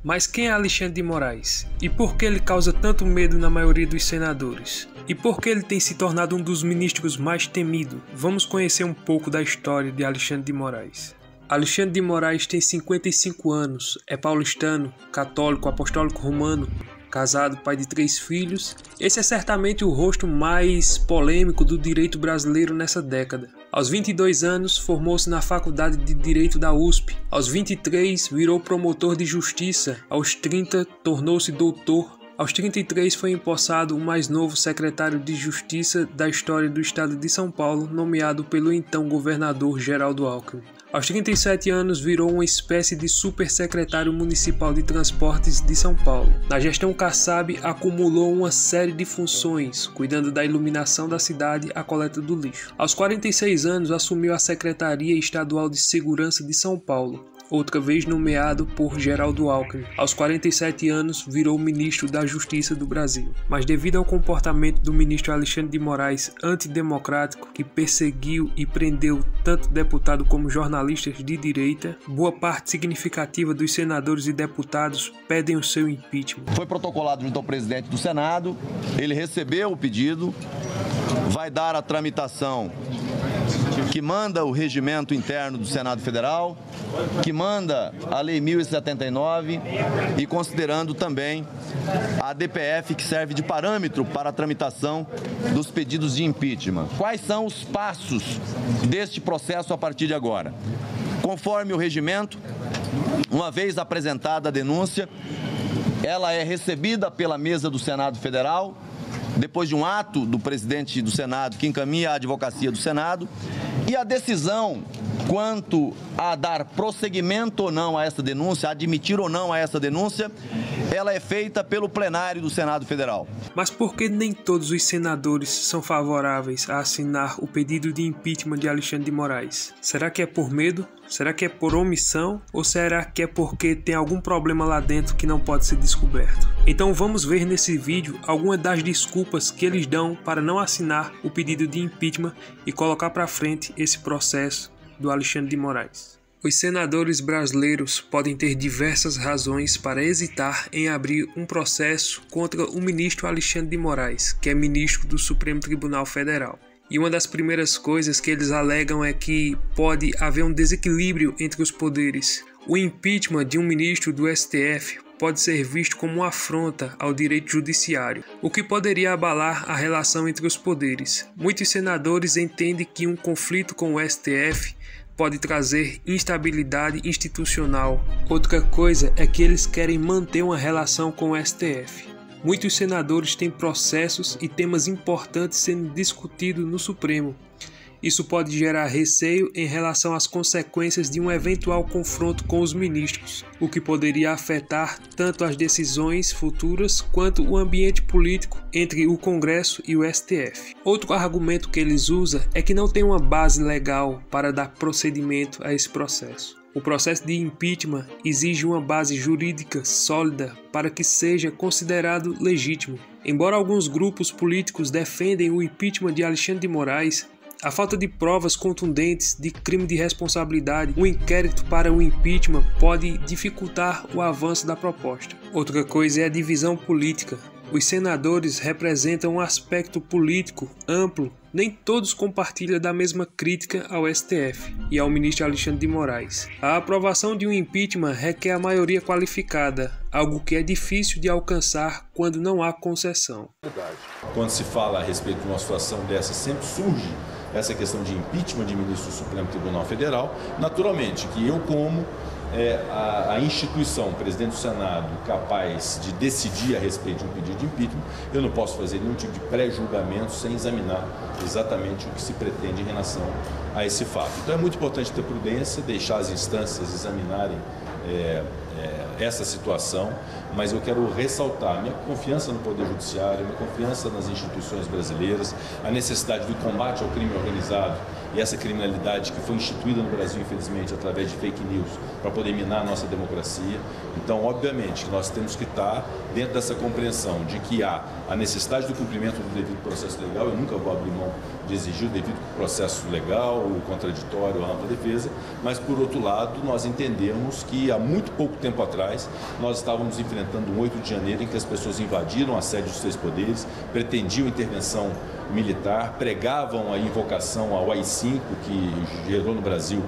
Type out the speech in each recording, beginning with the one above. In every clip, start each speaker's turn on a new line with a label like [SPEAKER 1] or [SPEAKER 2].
[SPEAKER 1] Mas quem é Alexandre de Moraes? E por que ele causa tanto medo na maioria dos senadores? E por que ele tem se tornado um dos ministros mais temidos? Vamos conhecer um pouco da história de Alexandre de Moraes. Alexandre de Moraes tem 55 anos, é paulistano, católico, apostólico romano, casado, pai de 3 filhos. Esse é certamente o rosto mais polêmico do direito brasileiro nessa década. Aos 22 anos, formou-se na Faculdade de Direito da USP. Aos 23, virou promotor de justiça. Aos 30, tornou-se doutor. Aos 33, foi empossado o mais novo secretário de Justiça da história do estado de São Paulo, nomeado pelo então governador Geraldo Alckmin. Aos 37 anos, virou uma espécie de supersecretário municipal de transportes de São Paulo. Na gestão Kassab, acumulou uma série de funções, cuidando da iluminação da cidade e a coleta do lixo. Aos 46 anos, assumiu a Secretaria Estadual de Segurança de São Paulo, outra vez nomeado por Geraldo Alckmin. Aos 47 anos, virou ministro da Justiça do Brasil. Mas devido ao comportamento do ministro Alexandre de Moraes antidemocrático, que perseguiu e prendeu tanto deputado como jornalistas de direita, boa parte significativa dos senadores e deputados pedem o seu impeachment.
[SPEAKER 2] Foi protocolado junto ao presidente do Senado, ele recebeu o pedido, vai dar a tramitação que manda o regimento interno do Senado Federal, que manda a Lei 1079 e considerando também a DPF, que serve de parâmetro para a tramitação dos pedidos de impeachment. Quais são os passos deste processo a partir de agora? Conforme o regimento, uma vez apresentada a denúncia, ela é recebida pela mesa do Senado Federal, depois de um ato do presidente do Senado que encaminha a advocacia do Senado, e a decisão quanto a dar prosseguimento ou não a essa denúncia, a admitir ou não a essa denúncia, ela é feita pelo plenário do Senado Federal.
[SPEAKER 1] Mas por que nem todos os senadores são favoráveis a assinar o pedido de impeachment de Alexandre de Moraes? Será que é por medo? Será que é por omissão? Ou será que é porque tem algum problema lá dentro que não pode ser descoberto? Então vamos ver nesse vídeo algumas das desculpas que eles dão para não assinar o pedido de impeachment e colocar para frente esse processo do Alexandre de Moraes. Os senadores brasileiros podem ter diversas razões para hesitar em abrir um processo contra o ministro Alexandre de Moraes, que é ministro do Supremo Tribunal Federal. E uma das primeiras coisas que eles alegam é que pode haver um desequilíbrio entre os poderes. O impeachment de um ministro do STF pode ser visto como uma afronta ao direito judiciário, o que poderia abalar a relação entre os poderes. Muitos senadores entendem que um conflito com o STF pode trazer instabilidade institucional. Outra coisa é que eles querem manter uma relação com o STF. Muitos senadores têm processos e temas importantes sendo discutidos no Supremo. Isso pode gerar receio em relação às consequências de um eventual confronto com os ministros, o que poderia afetar tanto as decisões futuras quanto o ambiente político entre o Congresso e o STF. Outro argumento que eles usam é que não tem uma base legal para dar procedimento a esse processo. O processo de impeachment exige uma base jurídica sólida para que seja considerado legítimo. Embora alguns grupos políticos defendem o impeachment de Alexandre de Moraes, a falta de provas contundentes de crime de responsabilidade, um inquérito para o impeachment pode dificultar o avanço da proposta. Outra coisa é a divisão política. Os senadores representam um aspecto político amplo, nem todos compartilham da mesma crítica ao STF e ao ministro Alexandre de Moraes. A aprovação de um impeachment requer a maioria qualificada, algo que é difícil de alcançar quando não há concessão.
[SPEAKER 3] Quando se fala a respeito de uma situação dessa, sempre surge essa questão de impeachment de ministro do Supremo Tribunal Federal. Naturalmente que eu, como a instituição, o presidente do Senado, capaz de decidir a respeito de um pedido de impeachment, eu não posso fazer nenhum tipo de pré-julgamento sem examinar exatamente o que se pretende em relação a esse fato. Então é muito importante ter prudência, deixar as instâncias examinarem essa situação, mas eu quero ressaltar minha confiança no Poder Judiciário, minha confiança nas instituições brasileiras, a necessidade do combate ao crime organizado e essa criminalidade que foi instituída no Brasil, infelizmente, através de fake news, para poder minar a nossa democracia. Então, obviamente, nós temos que estar dentro dessa compreensão de que há a necessidade do cumprimento do devido processo legal. Eu nunca vou abrir mão de exigir o devido processo legal, o contraditório, a ampla defesa, mas, por outro lado, nós entendemos que há muito pouco tempo atrás nós estávamos enfrentando um 8 de janeiro em que as pessoas invadiram a sede dos 6 poderes, pretendiam intervenção militar, pregavam a invocação ao AI-5, que gerou no Brasil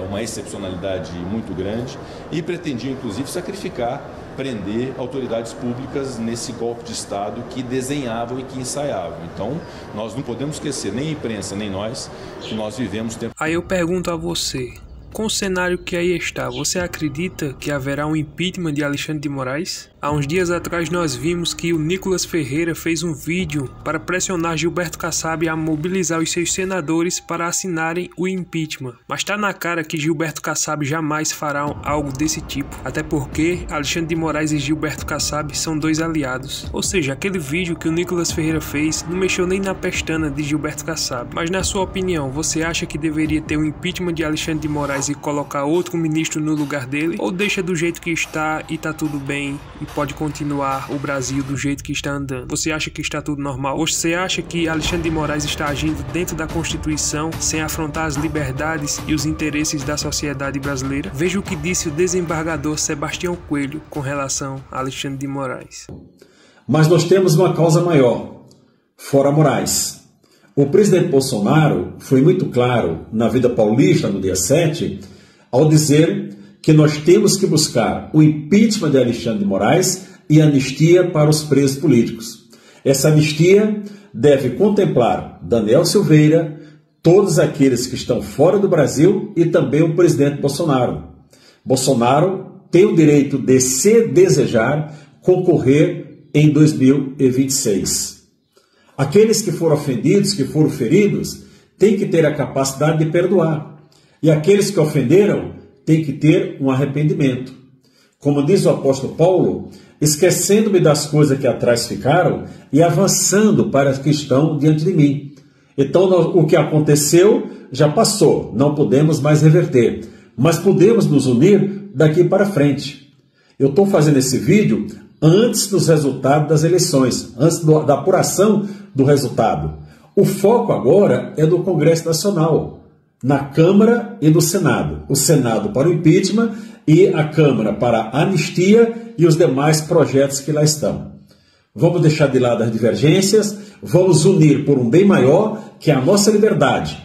[SPEAKER 3] uma excepcionalidade muito grande, e pretendiam, inclusive, sacrificar, prender autoridades públicas nesse golpe de Estado que desenhavam e que ensaiavam. Então, nós não podemos esquecer, nem a imprensa, nem nós, que nós vivemos tempo.
[SPEAKER 1] Aí eu pergunto a você, com o cenário que aí está, você acredita que haverá um impeachment de Alexandre de Moraes? Há uns dias atrás nós vimos que o Nicolas Ferreira fez um vídeo para pressionar Gilberto Kassab a mobilizar os seus senadores para assinarem o impeachment. Mas está na cara que Gilberto Kassab jamais fará algo desse tipo, até porque Alexandre de Moraes e Gilberto Kassab são 2 aliados. Ou seja, aquele vídeo que o Nicolas Ferreira fez não mexeu nem na pestana de Gilberto Kassab. Mas na sua opinião, você acha que deveria ter um impeachment de Alexandre de Moraes e colocar outro ministro no lugar dele? Ou deixa do jeito que está e tá tudo bem e pode continuar o Brasil do jeito que está andando? Você acha que está tudo normal? Ou você acha que Alexandre de Moraes está agindo dentro da Constituição sem afrontar as liberdades e os interesses da sociedade brasileira? Veja o que disse o desembargador Sebastião Coelho com relação a Alexandre de Moraes.
[SPEAKER 4] Mas nós temos uma causa maior, fora Moraes. O presidente Bolsonaro foi muito claro na Vida Paulista, no dia 7, ao dizer que nós temos que buscar o impeachment de Alexandre de Moraes e anistia para os presos políticos. Essa anistia deve contemplar Daniel Silveira, todos aqueles que estão fora do Brasil e também o presidente Bolsonaro. Bolsonaro tem o direito de, se desejar, concorrer em 2026. Aqueles que foram ofendidos, que foram feridos, têm que ter a capacidade de perdoar. E aqueles que ofenderam têm que ter um arrependimento. Como diz o apóstolo Paulo, esquecendo-me das coisas que atrás ficaram e avançando para as que estão diante de mim. Então, o que aconteceu já passou, não podemos mais reverter, mas podemos nos unir daqui para frente. Eu estou fazendo esse vídeo antes dos resultados das eleições, antes da apuração do resultado. O foco agora é do Congresso Nacional, na Câmara e no Senado. O Senado para o impeachment e a Câmara para a anistia e os demais projetos que lá estão. Vamos deixar de lado as divergências, vamos unir por um bem maior, que é a nossa liberdade.